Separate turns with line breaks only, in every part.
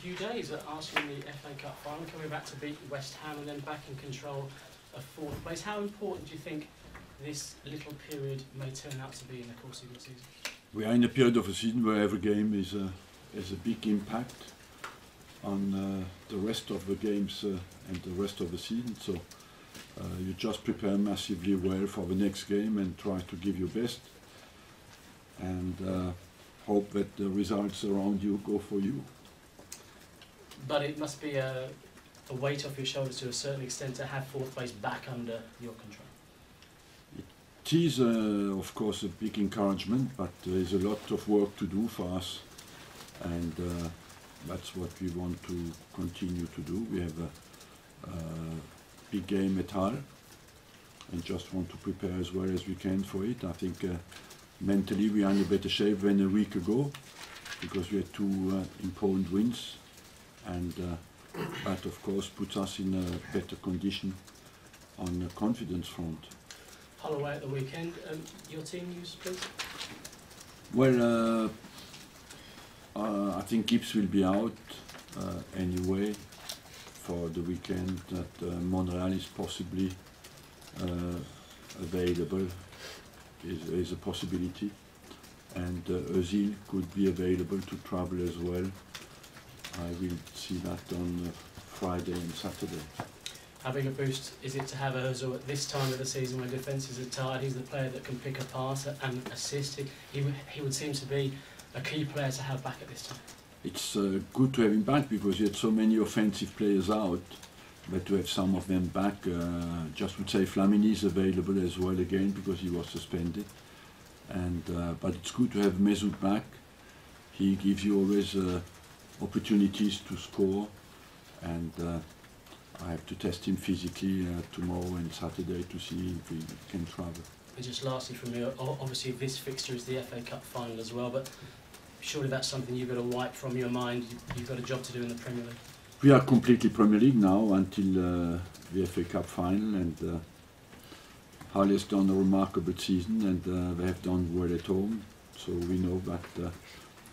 few days at Arsenal in the FA Cup final, coming back to beat West Ham and then back in control of fourth place. How important do you think this little period may turn out to be in the course of your season?
We are in a period of a season where every game is a big impact on the rest of the games and the rest of the season. So you just prepare massively well for the next game and try to give your best, and hope that the results around you go for you.
But it must be a weight off your shoulders to a certain extent to have fourth place back under your control.
It is, of course, a big encouragement, but there is a lot of work to do for us, and that's what we want to continue to do. We have a big game at Hull, and just want to prepare as well as we can for it. I think mentally we are in a better shape than a week ago, because we had two important wins, and that of course puts us in a better condition on the confidence front.
Hull away at the weekend. Your team news, please?
Well, I think Gibbs will be out anyway for the weekend. That Monreal is possibly available, is a possibility, and Ozil could be available to travel as well. I will see that on Friday and Saturday.
How big a boost is it to have Ozil at this time of the season when defences are tired? He's the player that can pick a pass and assist. He would seem to be a key player to have back at this time.
It's good to have him back, because you had so many offensive players out, but to have some of them back, just would say Flamini is available as well again because he was suspended. And but it's good to have Mesut back. He gives you always opportunities to score, and I have to test him physically tomorrow and Saturday to see if he can travel.
And just lastly from me, obviously this fixture is the FA Cup final as well, but surely that's something you've got to wipe from your mind. You've got a job to do in the Premier League.
We are completely Premier League now until the FA Cup final, and Hull has done a remarkable season, and they have done well at home, so we know that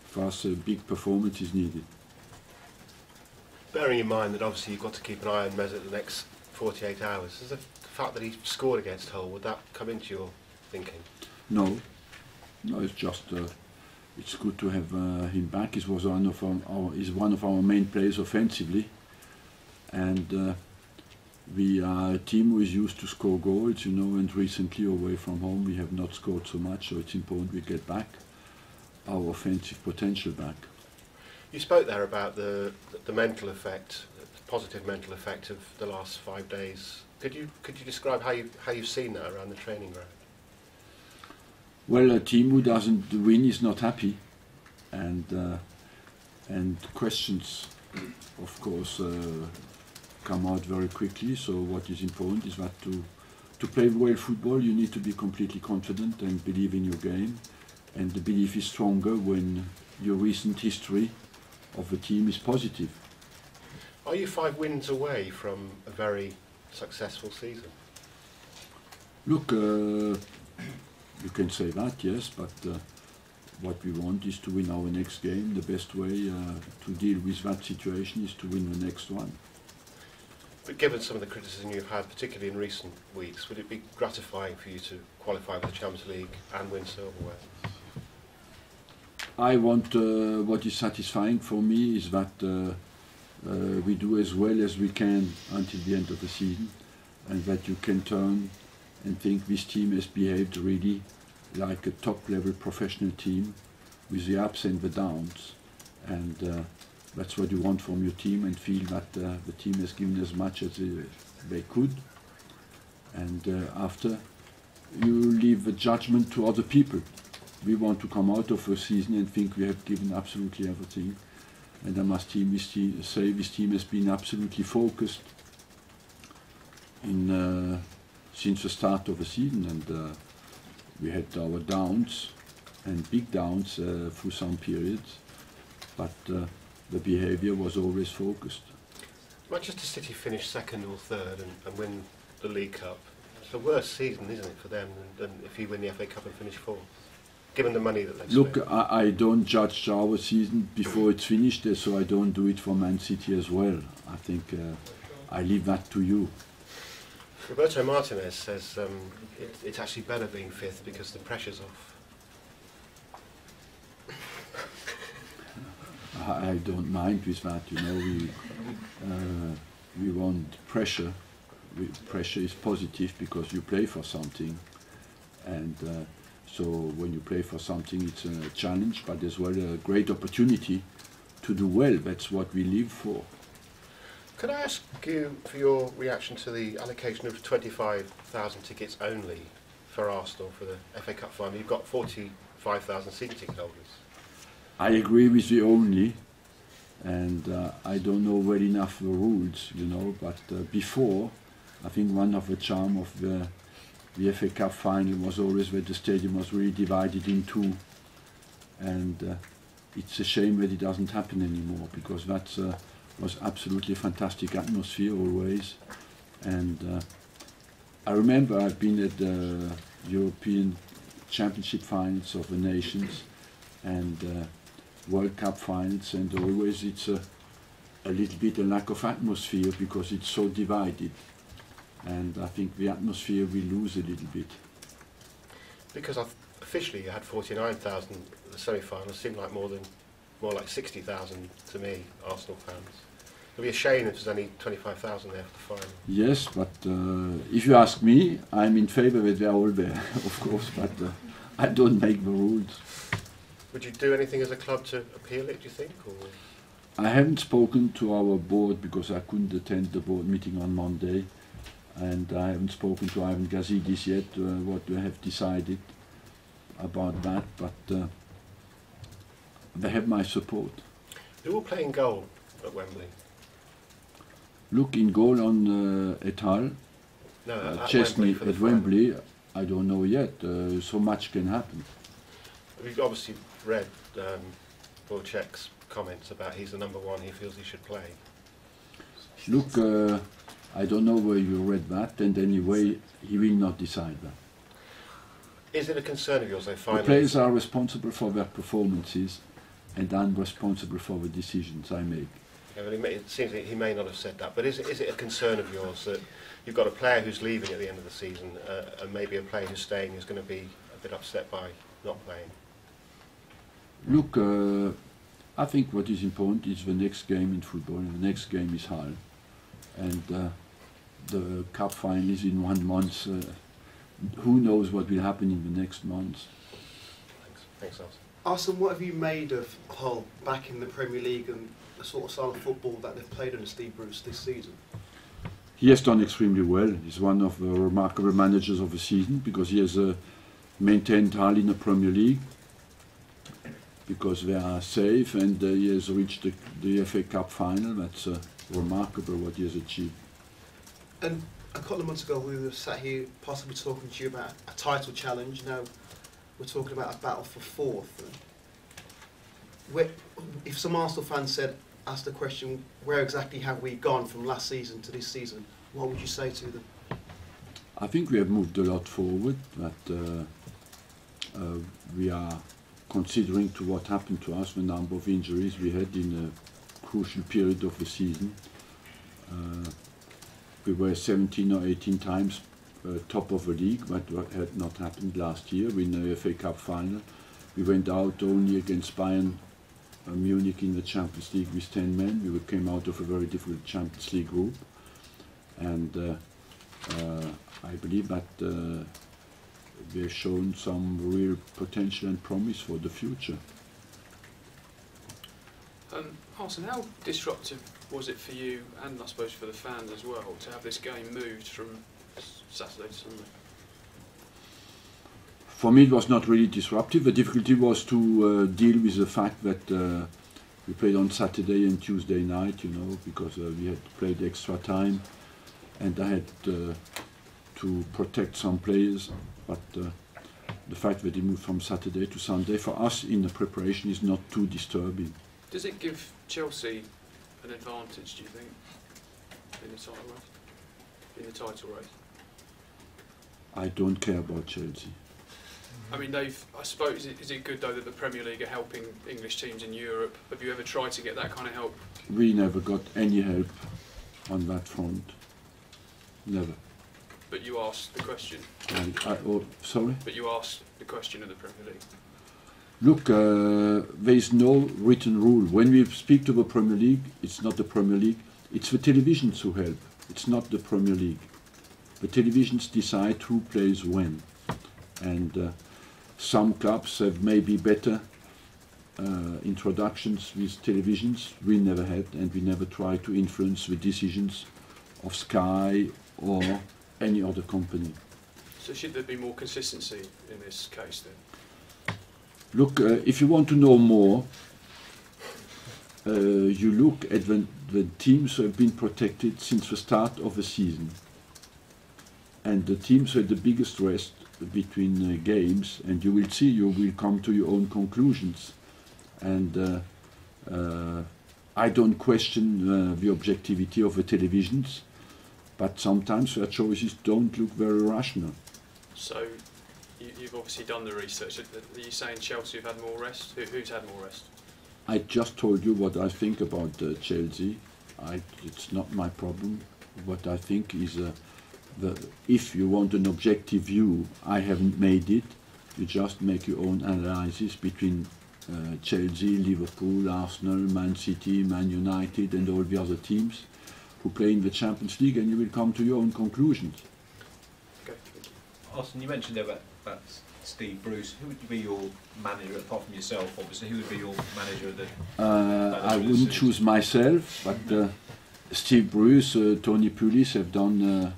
for us a big performance is needed.
Bearing in mind that obviously you've got to keep an eye on Mesut the next 48 hours, is the fact that he scored against Hull, would that come into your thinking?
No, it's just it's good to have him back. He was one of our main players offensively, and we are a team who is used to score goals, you know, and recently away from home we have not scored so much, so it's important we get back our offensive potential back.
You spoke there about the mental effect, the positive mental effect of the last 5 days. Could you describe how you've seen that around the training ground?
Well, a team who doesn't win is not happy, and questions, of course, come out very quickly. So what is important is that to play well football, you need to be completely confident and believe in your game, and the belief is stronger when your recent history of the team is positive.
Are you 5 wins away from a very successful season?
Look, you can say that, yes, but what we want is to win our next game. The best way to deal with that situation is to win the next one.
But given some of the criticism you've had, particularly in recent weeks, would it be gratifying for you to qualify for the Champions League and win silverware?
I want, what is satisfying for me is that we do as well as we can until the end of the season, and that you can turn and think this team has behaved really like a top-level professional team with the ups and the downs, and that's what you want from your team, and feel that the team has given as much as they could, and after you leave the judgment to other people. We want to come out of a season and think we have given absolutely everything, and I must say this team has been absolutely focused in since the start of the season, and we had our downs and big downs through some periods, but the behaviour was always focused.
Manchester City finished 2nd or 3rd and win the League Cup. It's the worst season, isn't it, for them, than if you win the FA Cup and finish 4th? given the money that they've
Look,
spent?
I don't judge our season before it's finished, so I don't do it for Man City as well. I think I leave that to you.
Roberto Martinez says it's actually better being fifth because the pressure's off.
I don't mind with that, you know. We want pressure. Pressure is positive because you play for something, and so when you play for something, it's a challenge, but as well a great opportunity to do well. That's what we live for.
Could I ask you for your reaction to the allocation of 25,000 tickets only for Arsenal for the FA Cup final? You've got 45,000 season ticket holders.
I agree with the only, and I don't know well enough the rules, you know, but before, I think one of the charm of the FA Cup final was always that the stadium was really divided in two, and it's a shame that it doesn't happen anymore, because that was absolutely a fantastic atmosphere always. And I remember I've been at the European Championship finals of the nations and World Cup finals, and always it's a little bit a lack of atmosphere because it's so divided, and I think the atmosphere will lose a little bit. Because
officially you had 49,000 at the semi-final, seemed like more like 60,000 to me, Arsenal fans. It would be a shame if there's only 25,000 there for the final.
Yes, but if you ask me, I'm in favour that they're all there, of course, but I don't make the rules.
Would you do anything as a club to appeal it, do you think? Or?
I haven't spoken to our board because I couldn't attend the board meeting on Monday, and I haven't spoken to Ivan Gazidis yet what they have decided about that, but they have my support.
Who will play in goal at Wembley?
Look, in goal on et al.
No,
Chesney
Wembley
at Wembley, I don't know yet, so much can happen.
We've obviously read Wojciech's comments about he's the number one, he feels he should play.
Look, I don't know where you read that, and anyway, he will not decide that.
Is it a concern of yours, though, finally?
The players are responsible for their performances, and I'm responsible for the decisions I make.
Yeah, well, it seems that he may not have said that, but is it a concern of yours that you've got a player who's leaving at the end of the season, and maybe a player who's staying who's going to be a bit upset by not playing?
Look, I think what is important is the next game in football. The next game is Hull, and the cup final is in 1 month. Who knows what will happen in the next months?
Thanks, Arsene.
Arsene, what have you made of Hull back in the Premier League and the sort of style of football that they've played under Steve Bruce this season?
He has done extremely well. He's one of the remarkable managers of the season because he has maintained Hull in the Premier League, because they are safe, and he has reached the FA Cup final. That's remarkable what he has achieved.
And a couple of months ago we were sat here possibly talking to you about a title challenge. Now we're talking about a battle for fourth. If some Arsenal fans asked the question, where exactly have we gone from last season to this season, what would you say to them?
I think we have moved a lot forward, but we are considering to what happened to us, the number of injuries we had in a crucial period of the season. We were 17 or 18 times top of the league, but had not happened last year. We in the FA Cup final. We went out only against Bayern Munich in the Champions League with 10 men. We came out of a very difficult Champions League group, and I believe that they've shown some real potential and promise for the future.
Arsene, how disruptive was it for you, and I suppose for the fans as well, to have this game moved from Saturday to Sunday?
For me, it was not really disruptive. The difficulty was to deal with the fact that we played on Saturday and Tuesday night, you know, because we had played extra time, and I had to protect some players. But the fact that it moved from Saturday to Sunday for us in the preparation is not too disturbing.
Does it give Chelsea an advantage, do you think, in the title race? In the title race?
I don't care about Chelsea.
I mean, I suppose, is it good though that the Premier League are helping English teams in Europe? Have you ever tried to get that kind of help?
We never got any help on that front. Never.
But you asked the question.
Sorry?
But you asked the question of the Premier League.
Look, there is no written rule. When we speak to the Premier League, it's not the Premier League, it's the televisions who help. It's not the Premier League. The televisions decide who plays when. And some clubs have maybe better introductions with televisions. We never had, and we never tried to influence the decisions of Sky or any other company.
So should there be more consistency in this case then?
Look, if you want to know more, you look at the teams who have been protected since the start of the season. And the teams who had the biggest rest between games, and you will see, you will come to your own conclusions. And I don't question the objectivity of the televisions, but sometimes their choices don't look very rational.
So you've obviously done the research. Are you saying Chelsea have had more rest? Who's had more rest?
I just told you what I think about Chelsea. It's not my problem. What I think is if you want an objective view, I haven't made it. You just make your own analysis between Chelsea, Liverpool, Arsenal, Man City, Man United and all the other teams who play in the Champions League, and you will come to your own conclusions.
Okay.
Arsène, you mentioned there about Steve Bruce. Who would be your manager, apart from yourself, obviously? Who would be your manager of the...
I wouldn't choose myself, but Steve Bruce, Tony Pulis have done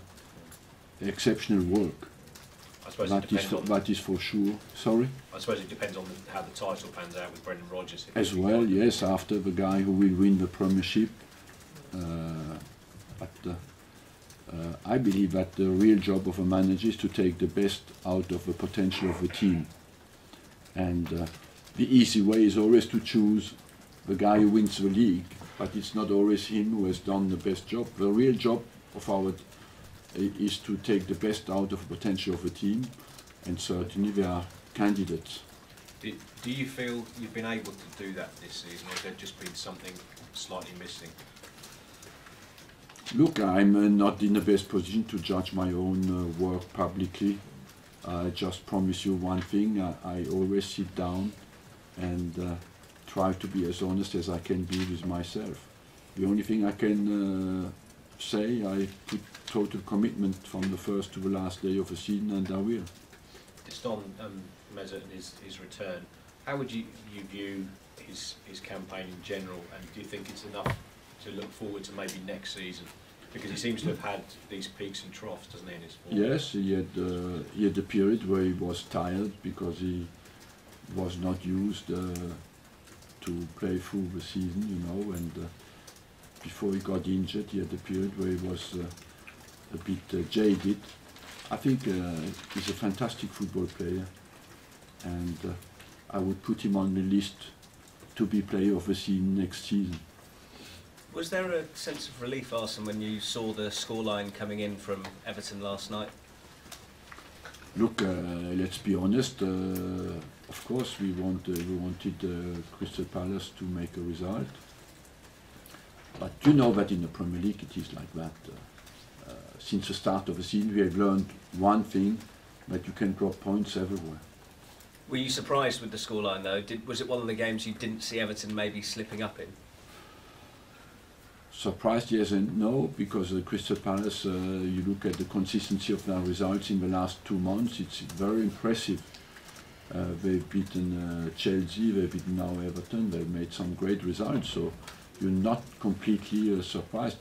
exceptional work.
I suppose it depends on...
That is for sure. Sorry?
I suppose it depends on how the title pans out with Brendan Rodgers.
As well, yes, after the guy who will win the Premiership. I believe that the real job of a manager is to take the best out of the potential of the team. And the easy way is always to choose the guy who wins the league, but it's not always him who has done the best job. The real job of our is to take the best out of the potential of the team, and certainly there are candidates.
Do you feel you've been able to do that this season, or has there just been something slightly missing?
Look, I'm not in the best position to judge my own work publicly. I just promise you one thing, I always sit down and try to be as honest as I can be with myself. The only thing I can say, I put total commitment from the first to the last day of the season, and I will.
Just on Mesut and his return, how would you view his campaign in general, and do you think it's enough to look forward to maybe next season? Because he seems to have had these peaks and troughs, doesn't he, in his form?
Yes, he had a period where he was tired because he was not used to play through the season, you know, and before he got injured he had a period where he was a bit jaded. I think he's a fantastic football player, and I would put him on the list to be player of the season next season.
Was there a sense of relief, Arsène, when you saw the scoreline coming in from Everton last night?
Look, let's be honest. Of course, we wanted Crystal Palace to make a result, but you know that in the Premier League it is like that. Since the start of the season, we have learned one thing: that you can drop points everywhere.
Were you surprised with the scoreline, though? Was it one of the games you didn't see Everton maybe slipping up in?
Surprised, yes and no, because Crystal Palace, you look at the consistency of their results in the last 2 months, it's very impressive. They've beaten Chelsea, they've beaten now Everton, they've made some great results, so you're not completely surprised.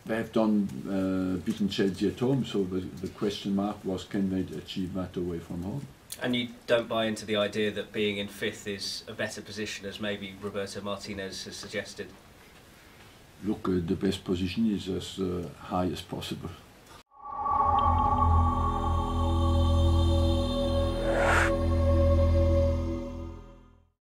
They have beaten Chelsea at home, so the question mark was, can they achieve that away from home?
And you don't buy into the idea that being in 5th is a better position, as maybe Roberto Martinez has suggested?
Look, the best position is as high as possible.